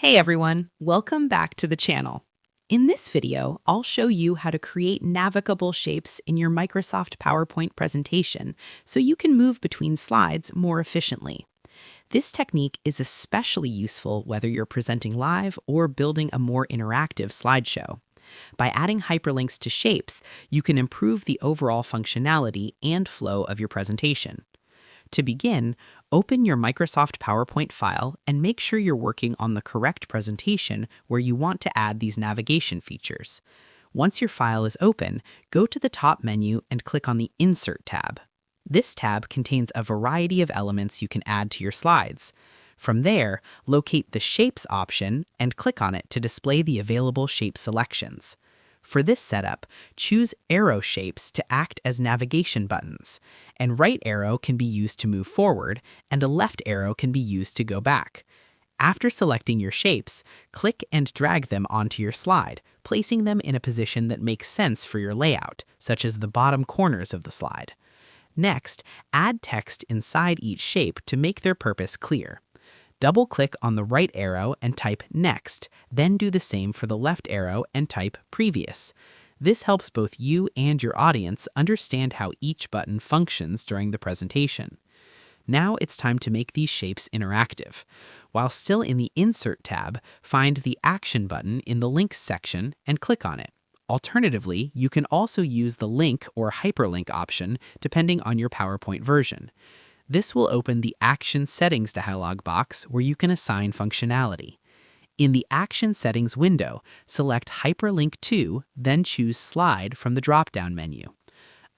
Hey everyone, welcome back to the channel. In this video, I'll show you how to create navigable shapes in your Microsoft PowerPoint presentation so you can move between slides more efficiently. This technique is especially useful whether you're presenting live or building a more interactive slideshow. By adding hyperlinks to shapes, you can improve the overall functionality and flow of your presentation. To begin, open your Microsoft PowerPoint file and make sure you're working on the correct presentation where you want to add these navigation features. Once your file is open, go to the top menu and click on the Insert tab. This tab contains a variety of elements you can add to your slides. From there, locate the Shapes option and click on it to display the available shape selections. For this setup, choose arrow shapes to act as navigation buttons. And right arrow can be used to move forward, and a left arrow can be used to go back. After selecting your shapes, click and drag them onto your slide, placing them in a position that makes sense for your layout, such as the bottom corners of the slide. Next, add text inside each shape to make their purpose clear. Double-click on the right arrow and type Next, then do the same for the left arrow and type Previous. This helps both you and your audience understand how each button functions during the presentation. Now it's time to make these shapes interactive. While still in the Insert tab, find the Action button in the Links section and click on it. Alternatively, you can also use the Link or Hyperlink option depending on your PowerPoint version. This will open the Action Settings dialog box where you can assign functionality. In the Action Settings window, select Hyperlink to, then choose Slide from the drop-down menu.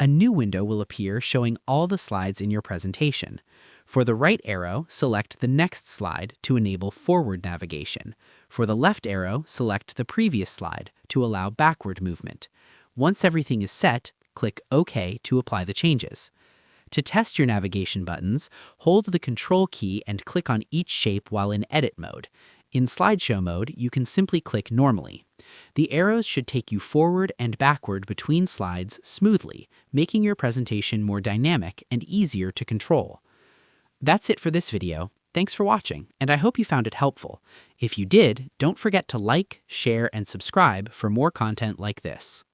A new window will appear showing all the slides in your presentation. For the right arrow, select the next slide to enable forward navigation. For the left arrow, select the previous slide to allow backward movement. Once everything is set, click OK to apply the changes. To test your navigation buttons, hold the Control key and click on each shape while in edit mode. In slideshow mode, you can simply click normally. The arrows should take you forward and backward between slides smoothly, making your presentation more dynamic and easier to control. That's it for this video. Thanks for watching, and I hope you found it helpful. If you did, don't forget to like, share, and subscribe for more content like this.